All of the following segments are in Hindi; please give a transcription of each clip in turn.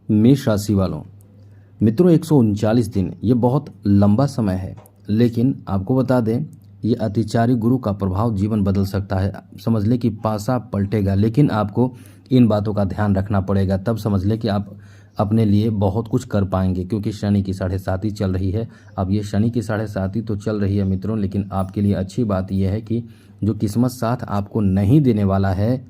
मेष राशि वालों, मित्रों 139 दिन ये बहुत लंबा समय है, लेकिन आपको बता दें ये अतिचारी गुरु का प्रभाव जीवन बदल सकता है। समझ ले कि पासा पलटेगा, लेकिन आपको इन बातों का ध्यान रखना पड़ेगा, तब समझ ले कि आप अपने लिए बहुत कुछ कर पाएंगे। क्योंकि शनि की 7.5 चल रही है। अब ये शनि की 7.5 तो चल रही है मित्रों, लेकिन आपके लिए अच्छी बात यह है कि जो किस्मत साथ आपको नहीं देने वाला है,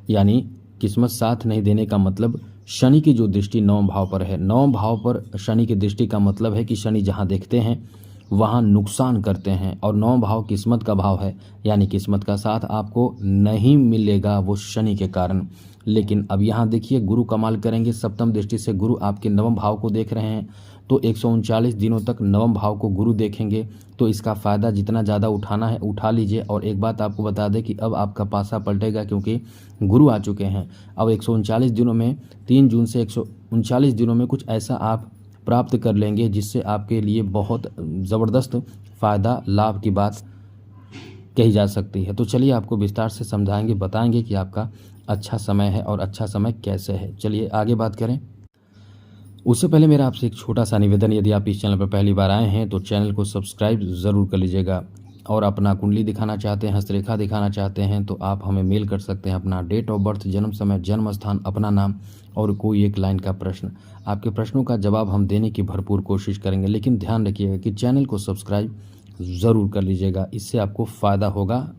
यानी किस्मत साथ नहीं देने का मतलब शनि की जो दृष्टि 9वें भाव पर है। 9वें भाव पर शनि की दृष्टि का मतलब है कि शनि जहां देखते हैं वहां नुकसान करते हैं, और 9वां भाव किस्मत का भाव है, यानी किस्मत का साथ आपको नहीं मिलेगा वो शनि के कारण। लेकिन अब यहाँ देखिए गुरु कमाल करेंगे। सप्तम दृष्टि से गुरु आपके 9वें भाव को देख रहे हैं, तो 139 दिनों तक 9वें भाव को गुरु देखेंगे, तो इसका फ़ायदा जितना ज़्यादा उठाना है उठा लीजिए। और एक बात आपको बता दें कि अब आपका पासा पलटेगा, क्योंकि गुरु आ चुके हैं। अब 139 दिनों में 3 जून से 139 दिनों में कुछ ऐसा आप प्राप्त कर लेंगे जिससे आपके लिए बहुत ज़बरदस्त फ़ायदा लाभ की बात कही जा सकती है। तो चलिए आपको विस्तार से समझाएंगे, बताएंगे कि आपका अच्छा समय है और अच्छा समय कैसे है। चलिए आगे बात करें। उससे पहले मेरा आपसे एक छोटा सा निवेदन, यदि आप इस चैनल पर पहली बार आए हैं तो चैनल को सब्सक्राइब ज़रूर कर लीजिएगा। और अपना कुंडली दिखाना चाहते हैं, हस्तरेखा दिखाना चाहते हैं, तो आप हमें मेल कर सकते हैं अपना डेट ऑफ बर्थ, जन्म समय, जन्म स्थान, अपना नाम और कोई एक लाइन का प्रश्न। आपके प्रश्नों का जवाब हम देने की भरपूर कोशिश करेंगे, लेकिन ध्यान रखिएगा कि चैनल को सब्सक्राइब ज़रूर कर लीजिएगा, इससे आपको फ़ायदा होगा।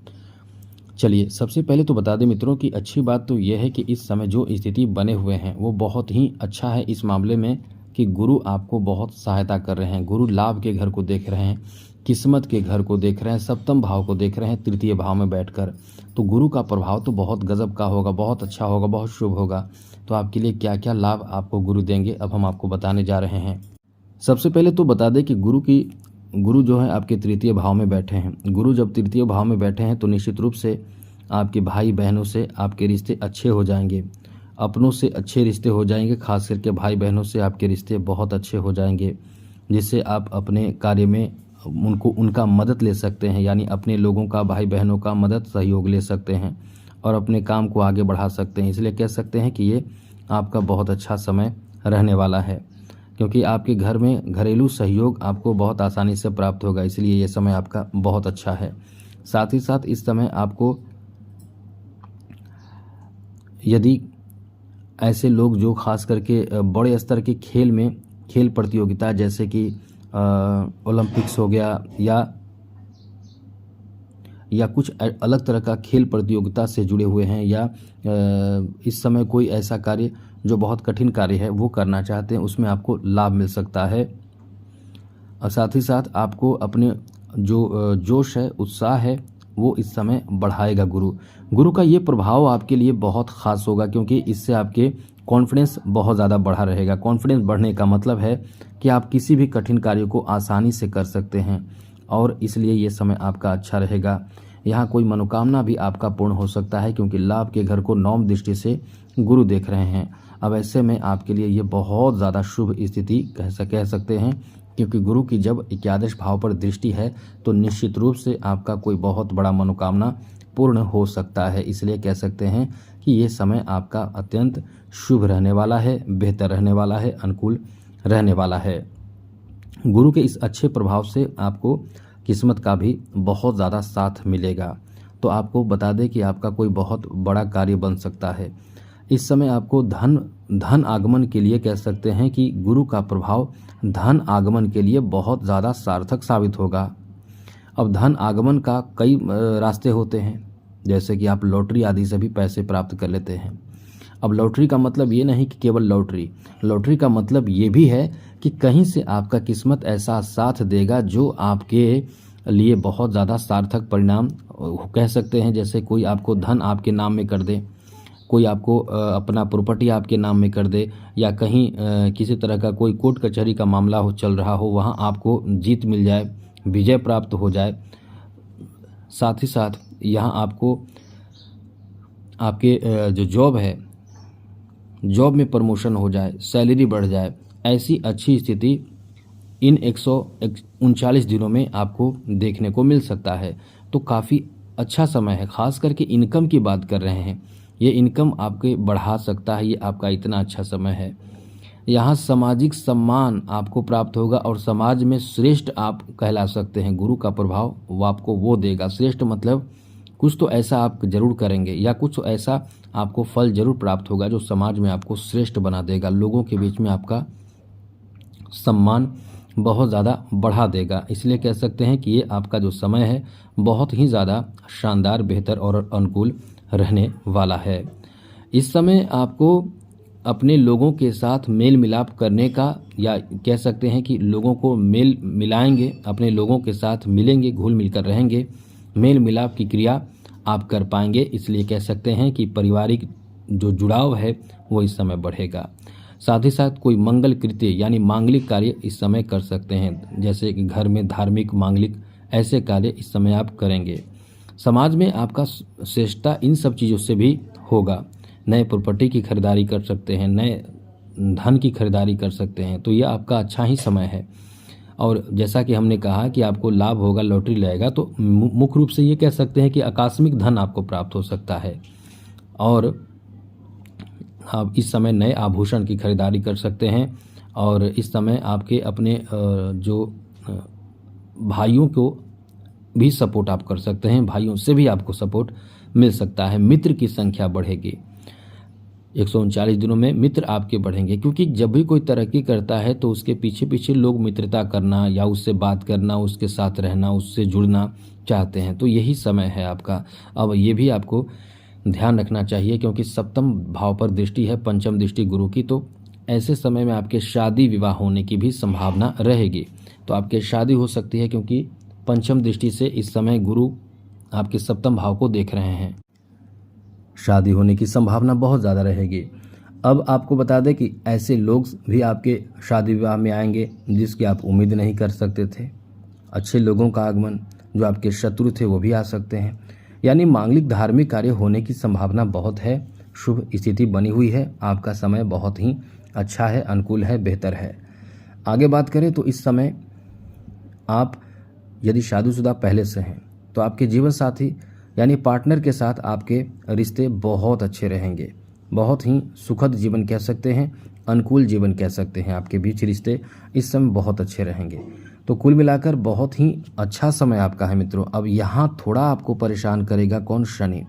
चलिए सबसे पहले तो बता दें मित्रों कि अच्छी बात तो यह है कि इस समय जो स्थिति बने हुए हैं वो बहुत ही अच्छा है इस मामले में कि गुरु आपको बहुत सहायता कर रहे हैं। गुरु लाभ के घर को देख रहे हैं, किस्मत के घर को देख रहे हैं, सप्तम भाव को देख रहे हैं, तृतीय भाव में बैठकर। तो गुरु का प्रभाव तो बहुत गजब का होगा, बहुत अच्छा होगा, बहुत शुभ होगा। तो आपके लिए क्या क्या लाभ आपको गुरु देंगे अब हम आपको बताने जा रहे हैं। सबसे पहले तो बता दें कि गुरु जो है आपके तृतीय भाव में बैठे हैं। गुरु जब तृतीय भाव में बैठे हैं तो निश्चित रूप से आपके भाई बहनों से आपके रिश्ते अच्छे हो जाएंगे, अपनों से अच्छे रिश्ते हो जाएंगे, खास करके भाई बहनों से आपके रिश्ते बहुत अच्छे हो जाएंगे, जिससे आप अपने कार्य में उनका मदद ले सकते हैं, यानी अपने लोगों का, भाई बहनों का मदद सहयोग ले सकते हैं और अपने काम को आगे बढ़ा सकते हैं। इसलिए कह सकते हैं कि ये आपका बहुत अच्छा समय रहने वाला है, क्योंकि आपके घर में घरेलू सहयोग आपको बहुत आसानी से प्राप्त होगा, इसलिए ये समय आपका बहुत अच्छा है। साथ ही साथ इस समय आपको, यदि ऐसे लोग जो खास करके बड़े स्तर के खेल प्रतियोगिता जैसे कि ओलंपिक्स हो गया या कुछ अलग तरह का खेल प्रतियोगिता से जुड़े हुए हैं, या इस समय कोई ऐसा कार्य जो बहुत कठिन कार्य है वो करना चाहते हैं, उसमें आपको लाभ मिल सकता है। और साथ ही साथ आपको अपने जो जोश है, उत्साह है, वो इस समय बढ़ाएगा गुरु का ये प्रभाव आपके लिए बहुत ख़ास होगा, क्योंकि इससे आपके कॉन्फिडेंस बहुत ज़्यादा बढ़ा रहेगा। कॉन्फिडेंस बढ़ने का मतलब है कि आप किसी भी कठिन कार्य को आसानी से कर सकते हैं, और इसलिए ये समय आपका अच्छा रहेगा। यहाँ कोई मनोकामना भी आपका पूर्ण हो सकता है, क्योंकि लाभ के घर को 9वीं दृष्टि से गुरु देख रहे हैं। अब ऐसे में आपके लिए ये बहुत ज़्यादा शुभ स्थिति कह सकते हैं, क्योंकि गुरु की जब एकादश भाव पर दृष्टि है तो निश्चित रूप से आपका कोई बहुत बड़ा मनोकामना पूर्ण हो सकता है। इसलिए कह सकते हैं कि ये समय आपका अत्यंत शुभ रहने वाला है, बेहतर रहने वाला है, अनुकूल रहने वाला है। गुरु के इस अच्छे प्रभाव से आपको किस्मत का भी बहुत ज़्यादा साथ मिलेगा। तो आपको बता दें कि आपका कोई बहुत बड़ा कार्य बन सकता है। इस समय आपको धन आगमन के लिए कह सकते हैं कि गुरु का प्रभाव धन आगमन के लिए बहुत ज़्यादा सार्थक साबित होगा। अब धन आगमन का कई रास्ते होते हैं, जैसे कि आप लॉटरी आदि से भी पैसे प्राप्त कर लेते हैं। अब लॉटरी का मतलब ये नहीं कि केवल लॉटरी का मतलब ये भी है कि कहीं से आपका किस्मत ऐसा साथ देगा जो आपके लिए बहुत ज़्यादा सार्थक परिणाम कह सकते हैं। जैसे कोई आपको धन आपके नाम में कर दे, कोई आपको अपना प्रॉपर्टी आपके नाम में कर दे, या कहीं किसी तरह का कोई कोर्ट कचहरी का मामला चल रहा हो, वहाँ आपको जीत मिल जाए, विजय प्राप्त हो जाए। साथ ही साथ यहाँ आपको आपके जो जॉब है, जॉब में प्रमोशन हो जाए, सैलरी बढ़ जाए, ऐसी अच्छी स्थिति इन 139 दिनों में आपको देखने को मिल सकता है। तो काफ़ी अच्छा समय है। खास करके इनकम की बात कर रहे हैं, ये इनकम आपके बढ़ा सकता है, ये आपका इतना अच्छा समय है। यहाँ सामाजिक सम्मान आपको प्राप्त होगा और समाज में श्रेष्ठ आप कहला सकते हैं। गुरु का प्रभाव वो आपको वो देगा। श्रेष्ठ मतलब कुछ तो ऐसा आप जरूर करेंगे या कुछ ऐसा आपको फल जरूर प्राप्त होगा जो समाज में आपको श्रेष्ठ बना देगा, लोगों के बीच में आपका सम्मान बहुत ज़्यादा बढ़ा देगा। इसलिए कह सकते हैं कि ये आपका जो समय है बहुत ही ज़्यादा शानदार, बेहतर और अनुकूल रहने वाला है। इस समय आपको अपने लोगों के साथ मेल मिलाप करने का, या कह सकते हैं कि लोगों को मेल मिलाएंगे, अपने लोगों के साथ मिलेंगे, घुल मिलकर रहेंगे, मेल मिलाप की क्रिया आप कर पाएंगे। इसलिए कह सकते हैं कि पारिवारिक जो जुड़ाव है वो इस समय बढ़ेगा। साथ ही साथ कोई मंगल कृत्य यानी मांगलिक कार्य इस समय कर सकते हैं, जैसे कि घर में धार्मिक मांगलिक ऐसे कार्य इस समय आप करेंगे। समाज में आपका श्रेष्ठता इन सब चीज़ों से भी होगा। नए प्रॉपर्टी की खरीदारी कर सकते हैं, नए धन की खरीदारी कर सकते हैं, तो यह आपका अच्छा ही समय है। और जैसा कि हमने कहा कि आपको लाभ होगा, लॉटरी लगेगा, तो मुख्य रूप से ये कह सकते हैं कि आकस्मिक धन आपको प्राप्त हो सकता है। और आप इस समय नए आभूषण की खरीदारी कर सकते हैं। और इस समय आपके अपने जो भाइयों को भी सपोर्ट आप कर सकते हैं, भाइयों से भी आपको सपोर्ट मिल सकता है। मित्र की संख्या बढ़ेगी। 139 दिनों में मित्र आपके बढ़ेंगे, क्योंकि जब भी कोई तरक्की करता है तो उसके पीछे पीछे लोग मित्रता करना या उससे बात करना, उसके साथ रहना, उससे जुड़ना चाहते हैं। तो यही समय है आपका। अब ये भी आपको ध्यान रखना चाहिए, क्योंकि सप्तम भाव पर दृष्टि है, पंचम दृष्टि गुरु की, तो ऐसे समय में आपके शादी विवाह होने की भी संभावना रहेगी। तो आपके शादी हो सकती है, क्योंकि पंचम दृष्टि से इस समय गुरु आपके सप्तम भाव को देख रहे हैं। शादी होने की संभावना बहुत ज़्यादा रहेगी। अब आपको बता दें कि ऐसे लोग भी आपके शादी विवाह में आएंगे जिसकी आप उम्मीद नहीं कर सकते थे। अच्छे लोगों का आगमन, जो आपके शत्रु थे वो भी आ सकते हैं। यानी मांगलिक धार्मिक कार्य होने की संभावना बहुत है। शुभ स्थिति बनी हुई है। आपका समय बहुत ही अच्छा है, अनुकूल है, बेहतर है। आगे बात करें तो इस समय आप यदि शादीशुदा पहले से हैं तो आपके जीवन साथी यानी पार्टनर के साथ आपके रिश्ते बहुत अच्छे रहेंगे। बहुत ही सुखद जीवन कह सकते हैं, अनुकूल जीवन कह सकते हैं। आपके बीच रिश्ते इस समय बहुत अच्छे रहेंगे। तो कुल मिलाकर बहुत ही अच्छा समय आपका है मित्रों। अब यहाँ थोड़ा आपको परेशान करेगा कौन? शनि।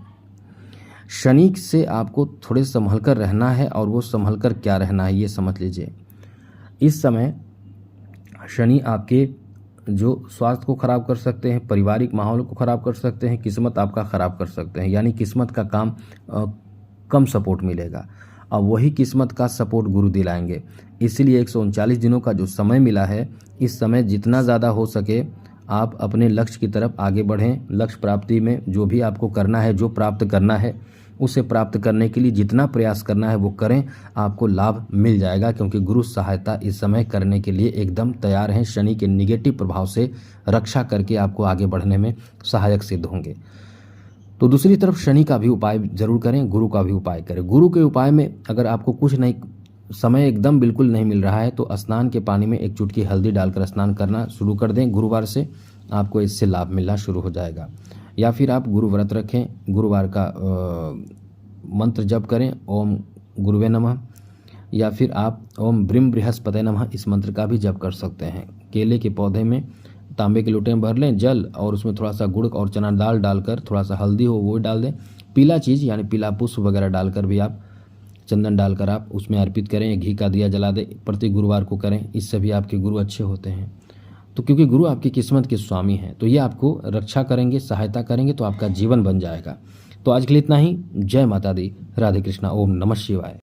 शनि से आपको थोड़े संभल कर रहना है, और वो संभल कर क्या रहना है ये समझ लीजिए। इस समय शनि आपके जो स्वास्थ्य को खराब कर सकते हैं, पारिवारिक माहौल को खराब कर सकते हैं, किस्मत आपका खराब कर सकते हैं। यानी किस्मत का काम कम सपोर्ट मिलेगा। अब वही किस्मत का सपोर्ट गुरु दिलाएंगे। इसलिए 139 दिनों का जो समय मिला है, इस समय जितना ज़्यादा हो सके आप अपने लक्ष्य की तरफ आगे बढ़ें। लक्ष्य प्राप्ति में जो भी आपको करना है, जो प्राप्त करना है, उसे प्राप्त करने के लिए जितना प्रयास करना है वो करें। आपको लाभ मिल जाएगा, क्योंकि गुरु सहायता इस समय करने के लिए एकदम तैयार हैं। शनि के निगेटिव प्रभाव से रक्षा करके आपको आगे बढ़ने में सहायक सिद्ध होंगे। तो दूसरी तरफ शनि का भी उपाय जरूर करें, गुरु का भी उपाय करें। गुरु के उपाय में अगर आपको कुछ नहीं, समय एकदम बिल्कुल नहीं मिल रहा है, तो स्नान के पानी में एक चुटकी हल्दी डालकर स्नान करना शुरू कर दें। गुरुवार से आपको इससे लाभ मिलना शुरू हो जाएगा। या फिर आप गुरु व्रत रखें, गुरुवार का मंत्र जप करें, ओम गुरुवे नमः, या फिर आप ओम ब्रीम बृहस्पति नमः इस मंत्र का भी जप कर सकते हैं। केले के पौधे में तांबे के लोटे में भर लें जल, और उसमें थोड़ा सा गुड़ और चना दाल डालकर, थोड़ा सा हल्दी हो वो डाल दें। पीला चीज़ यानी पीला पुष्प वगैरह डालकर भी आप, चंदन डालकर आप उसमें अर्पित करें, घी का दिया जला दें। प्रति गुरुवार को करें, इससे भी आपके गुरु अच्छे होते हैं। तो क्योंकि गुरु आपकी किस्मत के स्वामी हैं, तो ये आपको रक्षा करेंगे, सहायता करेंगे, तो आपका जीवन बन जाएगा। तो आज के लिए इतना ही। जय माता दी, राधे कृष्णा, ओम नमः शिवाय।